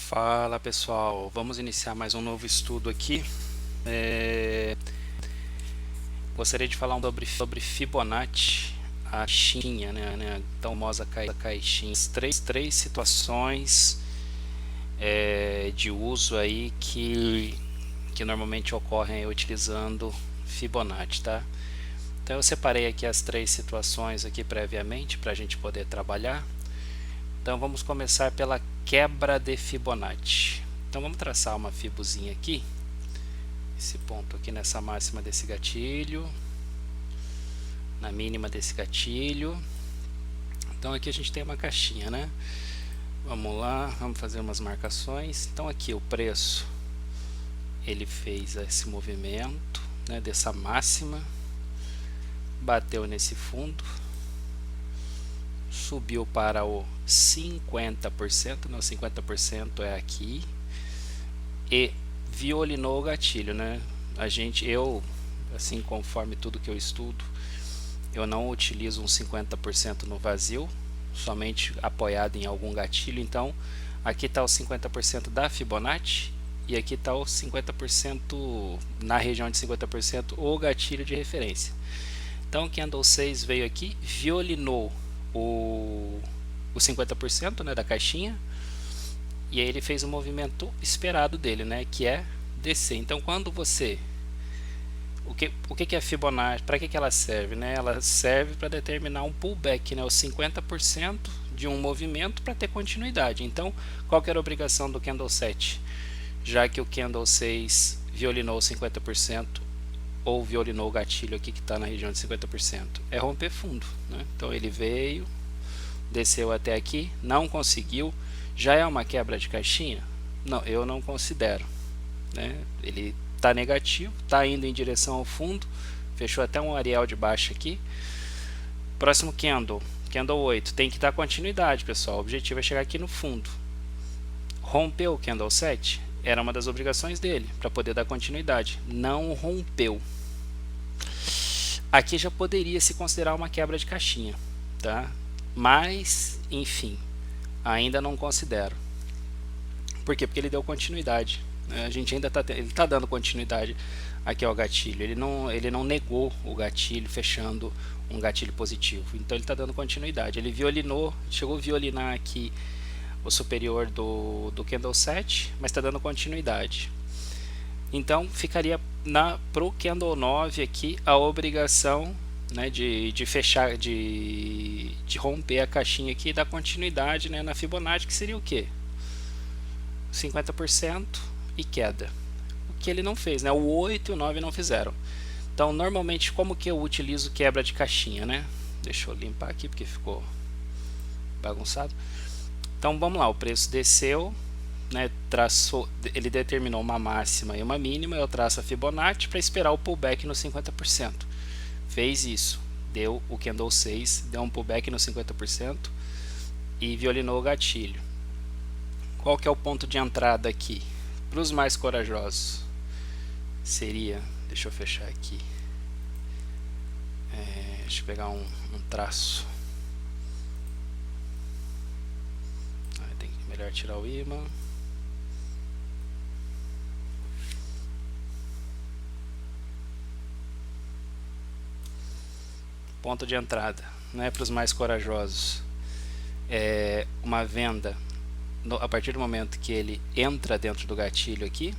Fala pessoal, vamos iniciar mais um novo estudo aqui. Gostaria de falar sobre Fibonacci, a caixinha, né, a tão famosa caixinha. Três situações de uso aí que normalmente ocorrem utilizando Fibonacci, tá? Então eu separei aqui as três situações aqui previamente para a gente poder trabalhar. Então vamos começar pela quebra de Fibonacci. Então vamos traçar uma fibozinha aqui, esse ponto aqui nessa máxima desse gatilho, na mínima desse gatilho. Então aqui a gente tem uma caixinha, né? Vamos lá, vamos fazer umas marcações. Então aqui o preço, ele fez esse movimento, né, dessa máxima, bateu nesse fundo, subiu para o 50%, não, 50% é aqui, e violinou o gatilho, né? Eu, assim, conforme tudo que eu estudo, eu não utilizo um 50% no vazio, somente apoiado em algum gatilho. Então aqui está o 50% da Fibonacci e aqui está o 50%, na região de 50%, o gatilho de referência. Então o Candle 6 veio aqui, violinou o 50%, né, da caixinha, e aí ele fez o movimento esperado dele, né, que é descer. Então quando você... O que é a Fibonacci? Para que ela serve? Né? Ela serve para determinar um pullback, né? Os 50% de um movimento para ter continuidade. Então, qual que era a obrigação do Candle 7? Já que o Candle 6 violinou 50%, ou violinou o gatilho aqui que está na região de 50%, é romper fundo, né? Então ele veio, desceu até aqui, não conseguiu. Já é uma quebra de caixinha? Não, eu não considero, né? Ele está negativo, está indo em direção ao fundo, fechou até um areal de baixa aqui. Próximo candle, candle 8, tem que dar continuidade, pessoal. O objetivo é chegar aqui no fundo. Rompeu o candle 7, era uma das obrigações dele, para poder dar continuidade. Não rompeu. Aqui já poderia se considerar uma quebra de caixinha, tá? Mas, enfim, ainda não considero. Por quê? Porque ele deu continuidade. A gente ainda está dando continuidade aqui ao gatilho. Ele não negou o gatilho, fechando um gatilho positivo. Então ele está dando continuidade. Ele violinou, chegou a violinar aqui o superior do candle 7, mas está dando continuidade. Então ficaria para o candle 9 aqui a obrigação, né, de fechar, de romper a caixinha aqui e dar continuidade, né, na Fibonacci, que seria o quê? 50% e queda. O que ele não fez, né? O 8 e o 9 não fizeram. Então, normalmente, como que eu utilizo quebra de caixinha, né? Deixa eu limpar aqui porque ficou bagunçado. Então, vamos lá. O preço desceu, né? Traçou, ele determinou uma máxima e uma mínima. Eu traço a Fibonacci para esperar o pullback no 50%. Fez isso. Deu o candle 6, deu um pullback no 50% e violinou o gatilho. Qual que é o ponto de entrada aqui? Para os mais corajosos, seria... Deixa eu fechar aqui. Deixa eu pegar um traço. Tem que melhor tirar o ímã. Ponto de entrada, né, para os mais corajosos. Uma venda a partir do momento que ele entra dentro do gatilho aqui,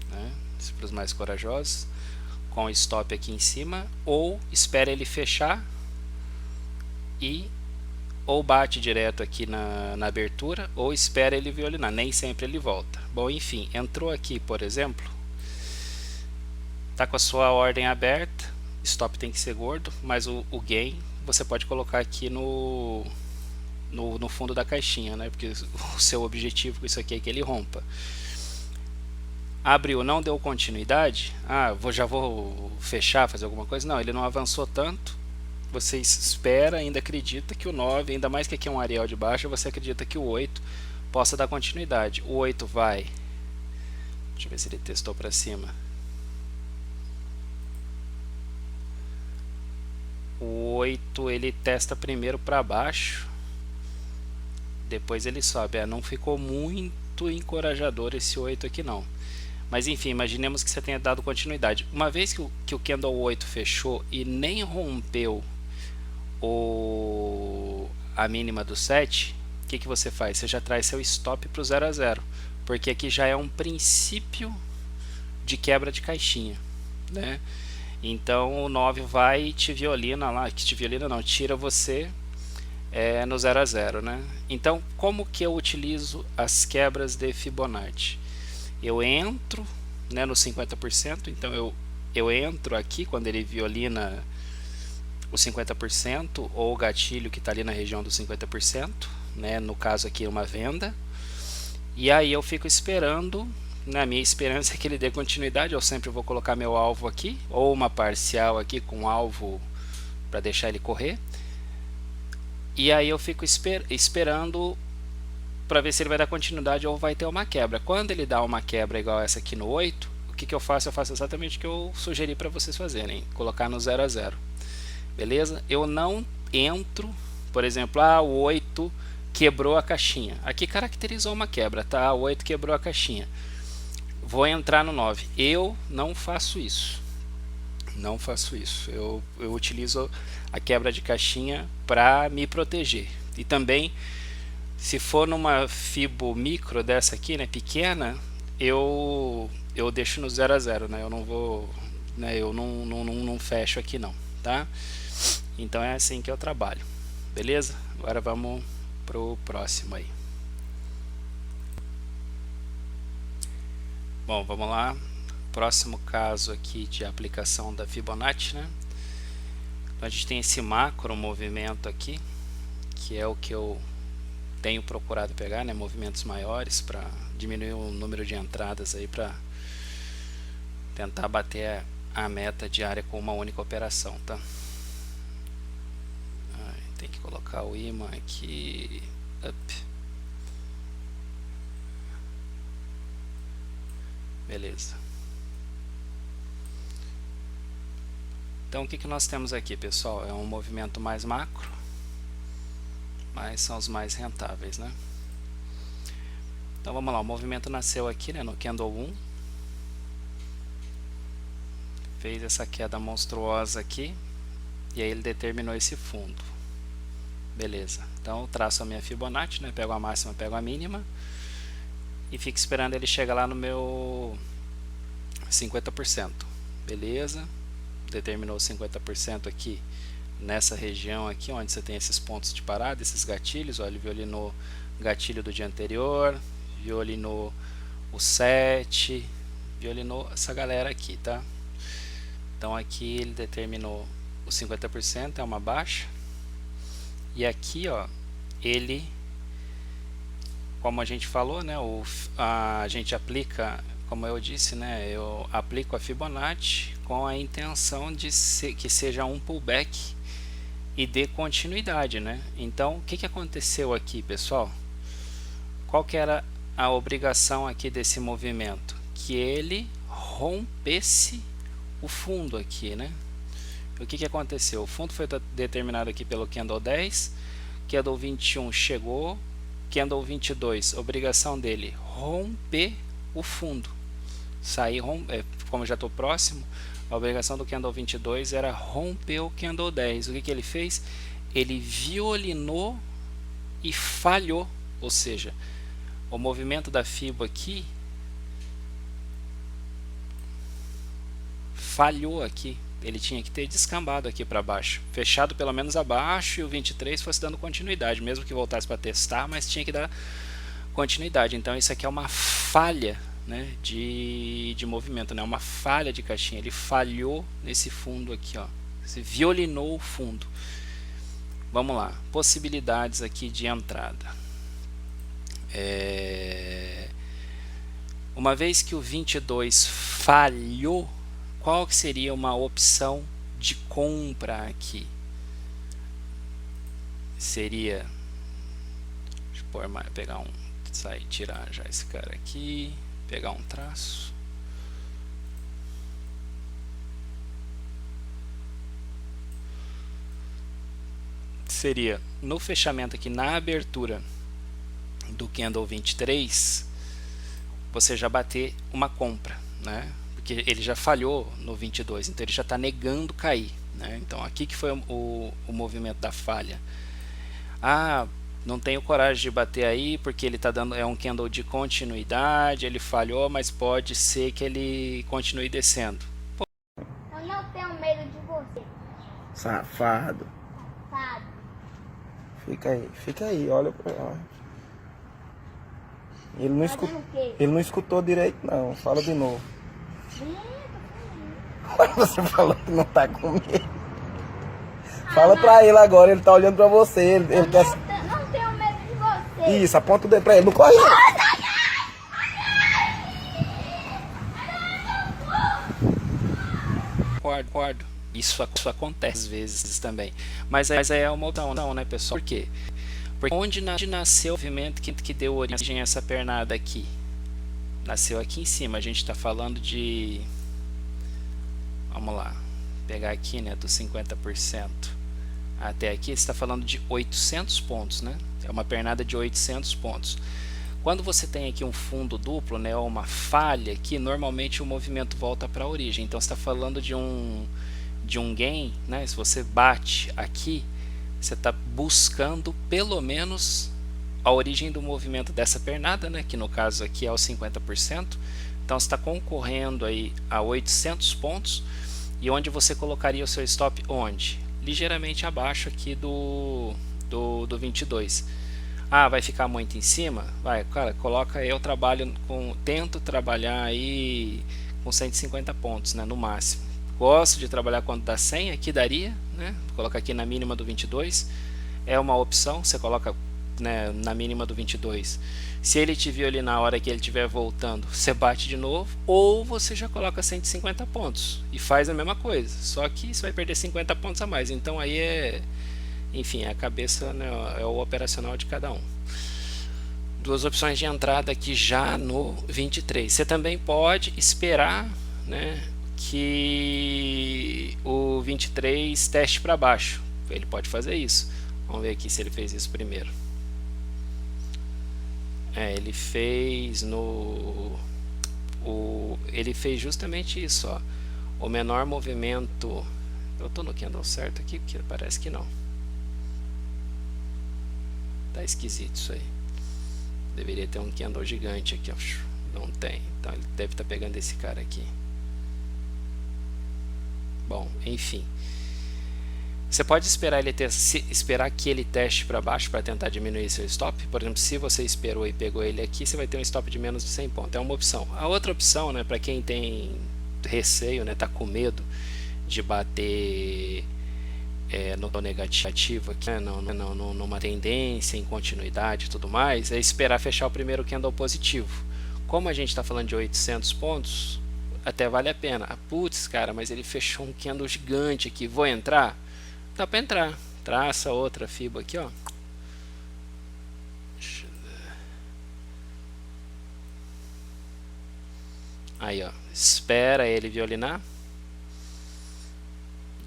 né, para os mais corajosos, com o stop aqui em cima, ou espera ele fechar e ou bate direto aqui na abertura, ou espera ele violinar, nem sempre ele volta. Bom, enfim, entrou aqui, por exemplo, tá com a sua ordem aberta, stop tem que ser gordo, mas o gain você pode colocar aqui no fundo da caixinha, né? Porque o seu objetivo com isso aqui é que ele rompa. Abriu, não deu continuidade, já vou fechar, fazer alguma coisa. Não, ele não avançou tanto. Você espera, ainda acredita que o 9, ainda mais que aqui é um areal de baixa, você acredita que o 8 possa dar continuidade. O 8 vai... Deixa eu ver se ele testou para cima. O 8 ele testa primeiro para baixo, depois ele sobe. Não ficou muito muito encorajador esse 8 aqui não. Mas enfim, imaginemos que você tenha dado continuidade. Uma vez que o candle 8 fechou e nem rompeu a mínima do 7, o que você faz? Você já traz seu stop para o 0 a 0, porque aqui já é um princípio de quebra de caixinha, né? Então o 9 vai e te violina lá, que te violina não, tira você no 0 a 0, né? Então como que eu utilizo as quebras de Fibonacci? Eu entro, né, no 50%, então eu entro aqui quando ele violina o 50% ou o gatilho que está ali na região do 50%, né, no caso aqui uma venda, e aí eu fico esperando. Na minha esperança é que ele dê continuidade. Eu sempre vou colocar meu alvo aqui, ou uma parcial aqui com alvo para deixar ele correr, e aí eu fico esperando para ver se ele vai dar continuidade ou vai ter uma quebra. Quando ele dá uma quebra igual essa aqui no 8, o que eu faço? Eu faço exatamente o que eu sugeri para vocês fazerem, colocar no 0 a 0. Beleza? Eu não entro, por exemplo, o 8 quebrou a caixinha. Aqui caracterizou uma quebra, tá? O 8 quebrou a caixinha. Vou entrar no 9. Eu não faço isso. Não faço isso. Eu utilizo a quebra de caixinha para me proteger. E também, se for numa Fibo micro dessa aqui, né, pequena, eu deixo no 0 a 0, né? Eu não vou, né, eu não fecho aqui não, tá? Então é assim que eu trabalho. Beleza? Agora vamos pro próximo aí. Bom, vamos lá. Próximo caso aqui de aplicação da Fibonacci, né? Então a gente tem esse macro movimento aqui, que é o que eu tenho procurado pegar, né, movimentos maiores para diminuir o número de entradas aí, para tentar bater a meta diária com uma única operação, tá? Tem que colocar o imã aqui. Beleza. Então o que nós temos aqui, pessoal? É um movimento mais macro, mas são os mais rentáveis, né? Então vamos lá, o movimento nasceu aqui, né, no candle 1, fez essa queda monstruosa aqui, e aí ele determinou esse fundo. Beleza, então eu traço a minha Fibonacci, né, pego a máxima, pego a mínima, e fico esperando ele chegar lá no meu 50%. Beleza, determinou 50% aqui nessa região aqui, onde você tem esses pontos de parada, esses gatilhos. Olha, ele violinou o gatilho do dia anterior, violinou o 7, violinou essa galera aqui, tá? Então aqui ele determinou o 50%, é uma baixa, e aqui, ó, ele, como a gente falou, né, a gente aplica, como eu disse, né, eu aplico a Fibonacci com a intenção de que seja um pullback e dê continuidade, né? Então, o que aconteceu aqui, pessoal? Qual que era a obrigação aqui desse movimento? Que ele rompesse o fundo aqui, né? O que aconteceu? O fundo foi determinado aqui pelo candle 10, candle 21 chegou, candle 22, obrigação dele, romper o fundo. Sair, como eu já estou próximo, a obrigação do candle 22 era romper o candle 10. O que ele fez? Ele violinou e falhou, ou seja, o movimento da Fibo aqui falhou aqui. Ele tinha que ter descambado aqui para baixo, fechado pelo menos abaixo, e o 23 fosse dando continuidade, mesmo que voltasse para testar, mas tinha que dar continuidade. Então isso aqui é uma falha, né, de movimento, né, uma falha de caixinha. Ele falhou nesse fundo aqui, ó. Você violinou o fundo. Vamos lá, possibilidades aqui de entrada. Uma vez que o 22 falhou, qual que seria uma opção de compra aqui? Seria, deixa eu pegar tirar já esse cara aqui, pegar um traço. Seria no fechamento aqui, na abertura do candle 23, você já bater uma compra, né? Porque ele já falhou no 22, então ele já está negando cair, né? Então aqui que foi o movimento da falha. Ah, não tenho coragem de bater aí porque ele tá dando, é um candle de continuidade, ele falhou, mas pode ser que ele continue descendo. Eu não tenho medo de você. Safado. Safado. Fica aí, olha pra lá. Ele Fazendo o quê? não escutou direito não, fala de novo. Ih, Mas você falou que não tá com medo. Fala pra ele agora, ele tá olhando pra você, ele quer... não tenho medo de você. Isso, aponta o dedo pra ele, não corre não. Concordo. Isso acontece às vezes também. Mas aí é uma opção, não, né, pessoal? Por quê? Porque onde nasceu o movimento que deu origem a essa pernada aqui? Nasceu aqui em cima. A gente está falando de... Vamos lá. Pegar aqui, né, dos 50% até aqui. Você está falando de 800 pontos, né? É uma pernada de 800 pontos. Quando você tem aqui um fundo duplo, né, ou uma falha aqui, normalmente o movimento volta para a origem. Então você está falando de um gain, né? Se você bate aqui, você está buscando pelo menos a origem do movimento dessa pernada, né? Que no caso aqui é os 50%. Então você está concorrendo aí a 800 pontos. E onde você colocaria o seu stop? Onde? Ligeiramente abaixo aqui do 22. Ah, vai ficar muito em cima? Vai, cara, coloca, eu tento trabalhar aí com 150 pontos, né, no máximo. Gosto de trabalhar quando dá 100, aqui daria, né? Coloca aqui na mínima do 22. É uma opção, você coloca, né, na mínima do 22. Se ele te viu ali na hora que ele estiver voltando, você bate de novo, ou você já coloca 150 pontos e faz a mesma coisa, só que você vai perder 50 pontos a mais. Então aí enfim, a cabeça, né, é o operacional de cada um. Duas opções de entrada aqui já no 23. Você também pode esperar, né, que o 23 teste para baixo. Ele pode fazer isso. Vamos ver aqui se ele fez isso primeiro. Ele fez ele fez justamente isso, ó. O menor movimento. Eu tô no candle certo aqui, porque parece que não. Tá esquisito isso aí. Deveria ter um candle gigante aqui, ó. Não tem. Então ele deve estar pegando esse cara aqui. Bom, enfim. Você pode esperar esperar que ele teste para baixo para tentar diminuir seu stop. Por exemplo, se você esperou e pegou ele aqui, você vai ter um stop de menos de 100 pontos. É uma opção. A outra opção, né, para quem tem receio, né, tá com medo de bater no negativo aqui, né, numa tendência em continuidade e tudo mais, é esperar fechar o primeiro candle positivo. Como a gente está falando de 800 pontos, até vale a pena. Putz, cara, mas ele fechou um candle gigante aqui, vou entrar? Dá para entrar. Traça outra fibra aqui, ó. Aí, ó, espera ele violinar.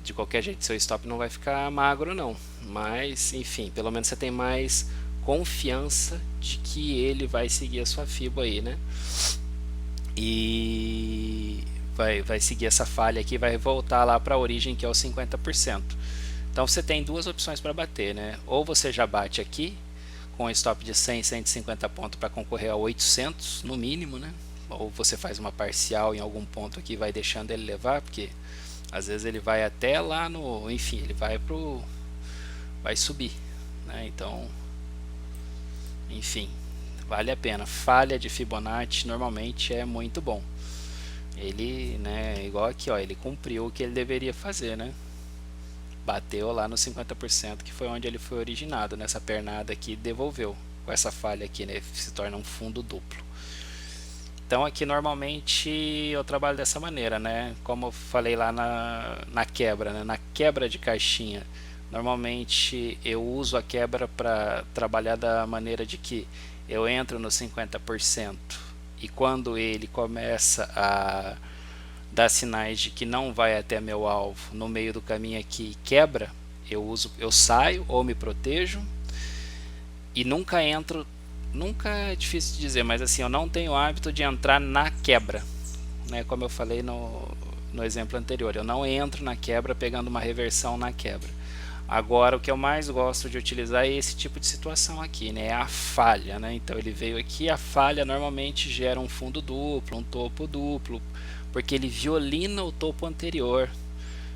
De qualquer jeito, seu stop não vai ficar magro não, mas enfim, pelo menos você tem mais confiança de que ele vai seguir a sua fibra aí, né? E vai seguir essa falha aqui, vai voltar lá para a origem, que é os 50%. Então você tem duas opções para bater, né? Ou você já bate aqui com um stop de 100, 150 pontos para concorrer a 800 no mínimo, né? Ou você faz uma parcial em algum ponto aqui e vai deixando ele levar, porque às vezes ele vai até lá no... Enfim, ele vai subir, né? Então, enfim, vale a pena. Falha de Fibonacci normalmente é muito bom. Ele, né, igual aqui, ó, ele cumpriu o que ele deveria fazer, né? Bateu lá no 50%, que foi onde ele foi originado, nessa pernada aqui, devolveu com essa falha aqui, né? Se torna um fundo duplo. Então aqui normalmente eu trabalho dessa maneira, né? Como eu falei lá na quebra, né? Na quebra de caixinha, normalmente eu uso a quebra para trabalhar da maneira de que eu entro no 50% e quando ele começa a dar sinais de que não vai até meu alvo no meio do caminho aqui, quebra, eu saio ou me protejo e nunca entro nunca é difícil de dizer, mas assim, eu não tenho o hábito de entrar na quebra, né? Como eu falei no exemplo anterior, eu não entro na quebra pegando uma reversão na quebra. Agora, o que eu mais gosto de utilizar é esse tipo de situação aqui, né? É a falha, né? Então ele veio aqui, a falha normalmente gera um fundo duplo, um topo duplo, porque ele violina o topo anterior.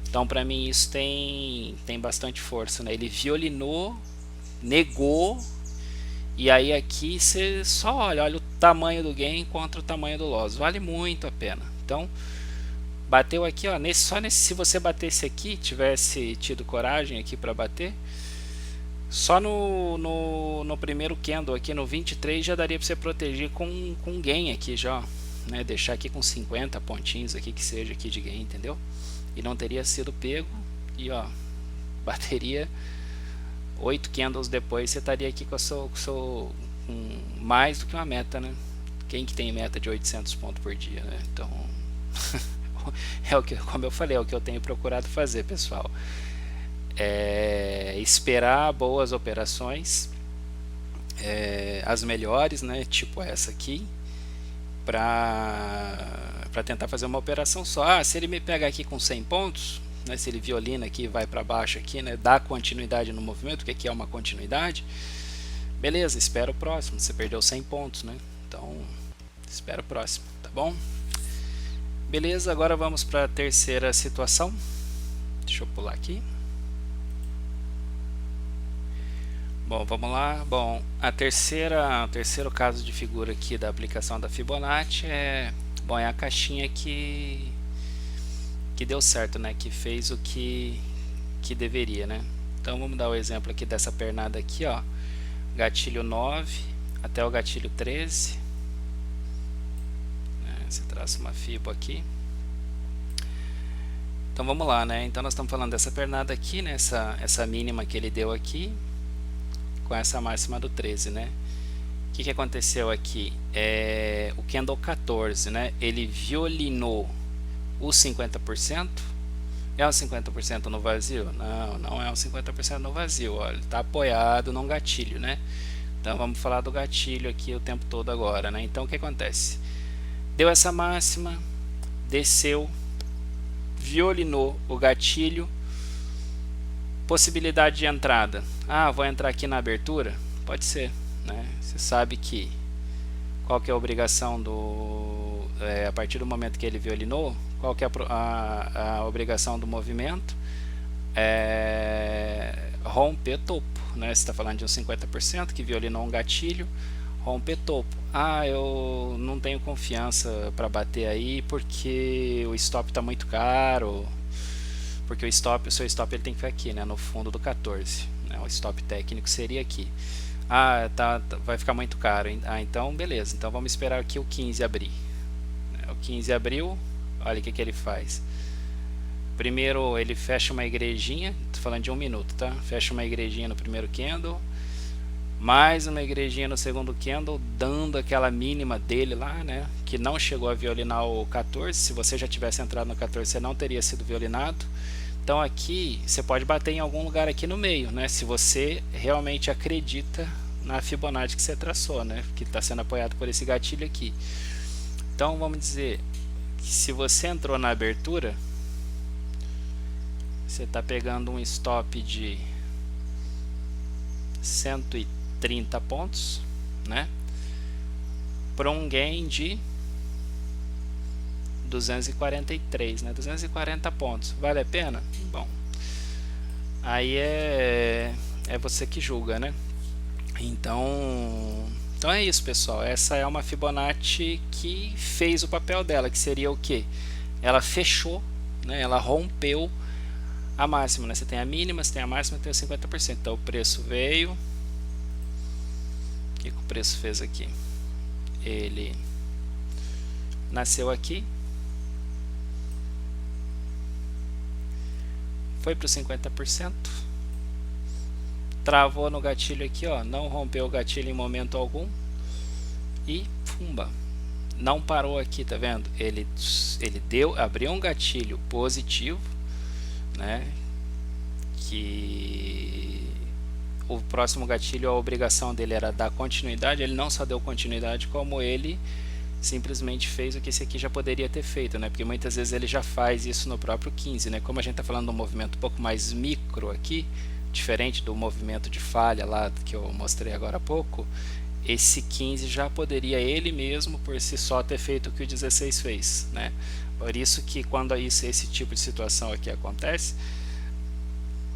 Então, para mim, isso tem bastante força, né? Ele violinou, negou, e aí aqui você só olha o tamanho do gain contra o tamanho do loss. Vale muito a pena. Então, bateu aqui, ó, se você batesse aqui, tivesse tido coragem aqui para bater, só no primeiro candle aqui no 23 já daria para você proteger com gain aqui já, né? Deixar aqui com 50 pontinhos aqui que seja aqui de gain, entendeu? E não teria sido pego, e ó, bateria 8 candles depois, você estaria aqui com mais do que uma meta, né? Quem que tem meta de 800 pontos por dia, né? Então é o que, como eu falei, é o que eu tenho procurado fazer, pessoal. É esperar boas operações, as melhores, né? Tipo essa aqui, para tentar fazer uma operação só. Se ele me pega aqui com 100 pontos, né? Se ele violina aqui, vai para baixo aqui, né? Dá continuidade no movimento, que aqui é uma continuidade. Beleza, espera o próximo. Você perdeu 100 pontos, né? Então, espera o próximo, tá bom? Beleza, agora vamos para a terceira situação. Deixa eu pular aqui. Bom, vamos lá. Bom, o terceiro caso de figura aqui da aplicação da Fibonacci é a caixinha que deu certo, né? Que fez o que deveria, né? Então vamos dar o exemplo aqui dessa pernada aqui, ó. Gatilho 9 até o gatilho 13. Você traça uma fibo aqui. Então vamos lá, né? Então nós estamos falando dessa pernada aqui, né? Essa mínima que ele deu aqui com essa máxima do 13, né? O que aconteceu aqui? O candle 14, né? Ele violinou os 50%. É um 50% no vazio? Não, não é um 50% no vazio. Olha, ele está apoiado num gatilho, né? Então vamos falar do gatilho aqui o tempo todo agora, né? Então o que acontece? Deu essa máxima, desceu, violinou o gatilho, possibilidade de entrada. Vou entrar aqui na abertura? Pode ser, né? Você sabe que qual que é a obrigação a partir do momento que ele violinou, qual que é a obrigação do movimento? Romper topo, né? Você está falando de uns 50% que violinou um gatilho, romper topo. Eu não tenho confiança para bater aí porque o stop está muito caro, porque o seu stop ele tem que ficar aqui, né, no fundo do 14, né? O stop técnico seria aqui. Vai ficar muito caro. Então beleza, então vamos esperar aqui o 15 abrir. O 15 abriu, olha o que ele faz. Primeiro ele fecha uma igrejinha, tô falando de 1 minuto, tá? Fecha uma igrejinha no primeiro candle, mais uma igrejinha no segundo candle, dando aquela mínima dele lá, né? Que não chegou a violinar o 14. Se você já tivesse entrado no 14, você não teria sido violinado. Então aqui você pode bater em algum lugar aqui no meio, né? Se você realmente acredita na Fibonacci que você traçou, né? Que está sendo apoiado por esse gatilho aqui. Então vamos dizer que se você entrou na abertura, você está pegando um stop de 130 pontos, né? Para um gain de 243, né? 240 pontos. Vale a pena? Bom, aí é você que julga, né? Então é isso, pessoal. Essa é uma Fibonacci que fez o papel dela, que seria o que? Ela fechou, né? Ela rompeu a máxima, né? Você tem a mínima, você tem a máxima, tem o 50%. Então o preço veio. O que o preço fez aqui? Ele nasceu aqui, foi para os 50%, travou no gatilho aqui, ó, não rompeu o gatilho em momento algum e pumba, não parou aqui, tá vendo? Ele abriu um gatilho positivo, né? Que o próximo gatilho, a obrigação dele era dar continuidade, ele não só deu continuidade, como ele simplesmente fez o que esse aqui já poderia ter feito, né? Porque muitas vezes ele já faz isso no próprio 15, né? Como a gente está falando de um movimento um pouco mais micro aqui, diferente do movimento de falha lá que eu mostrei agora há pouco, esse 15 já poderia ele mesmo por si só ter feito o que o 16 fez, né? Por isso que quando esse tipo de situação aqui acontece,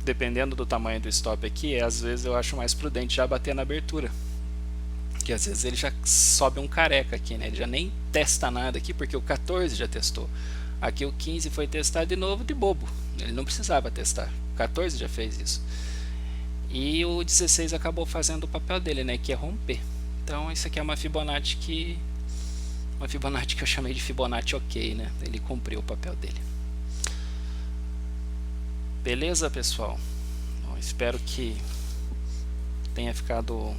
dependendo do tamanho do stop aqui, às vezes eu acho mais prudente já bater na abertura, que às vezes ele já sobe um careca aqui, né? Ele já nem testa nada aqui, porque o 14 já testou. Aqui o 15 foi testar de novo de bobo, ele não precisava testar, o 14 já fez isso. E o 16 acabou fazendo o papel dele, né? Que é romper. Então isso aqui é uma Fibonacci que eu chamei de Fibonacci ok, né? Ele cumpriu o papel dele. Beleza, pessoal? Bom, espero que tenha ficado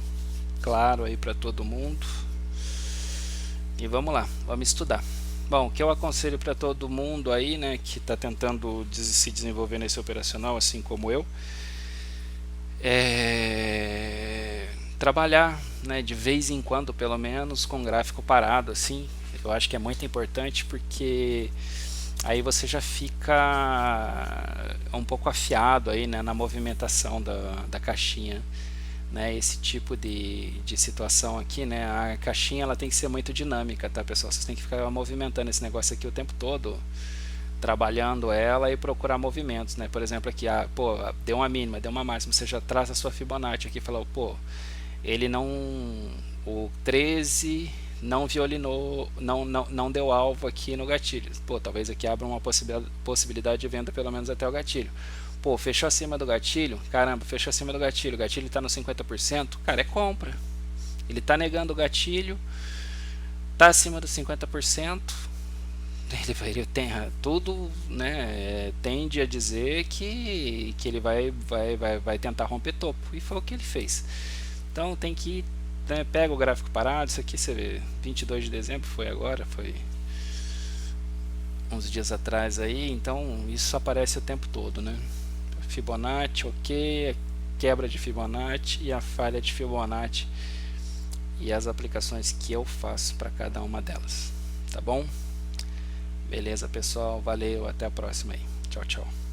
claro aí para todo mundo. E vamos lá, vamos estudar. Bom, o que eu aconselho para todo mundo aí, né, que está tentando se desenvolver nesse operacional, assim como eu, é trabalhar, né, de vez em quando, pelo menos, com gráfico parado, assim. Eu acho que é muito importante, porque aí você já fica um pouco afiado aí, né, na movimentação da caixinha, né? Esse tipo de situação aqui, né, a caixinha ela tem que ser muito dinâmica, tá, pessoal? Vocês têm que ficar movimentando esse negócio aqui o tempo todo, trabalhando ela e procurar movimentos, né? Por exemplo aqui, pô, deu uma mínima, deu uma máxima, você já traz a sua Fibonacci aqui e fala, pô, ele não, o 13 não violinou, não deu alvo aqui no gatilho, pô, talvez aqui abra uma possibilidade de venda pelo menos até o gatilho. Pô, fechou acima do gatilho, caramba, fechou acima do gatilho, o gatilho está no 50%, cara, é compra. Ele está negando o gatilho, está acima dos 50%, ele tem tudo, né, tende a dizer que ele vai tentar romper topo, e foi o que ele fez. Então tem que, né, pega o gráfico parado, isso aqui você vê, 22 de dezembro foi agora, foi uns dias atrás aí, então isso aparece o tempo todo, né? Fibonacci, ok, a quebra de Fibonacci e a falha de Fibonacci e as aplicações que eu faço para cada uma delas, tá bom? Beleza, pessoal, valeu, até a próxima aí, tchau, tchau.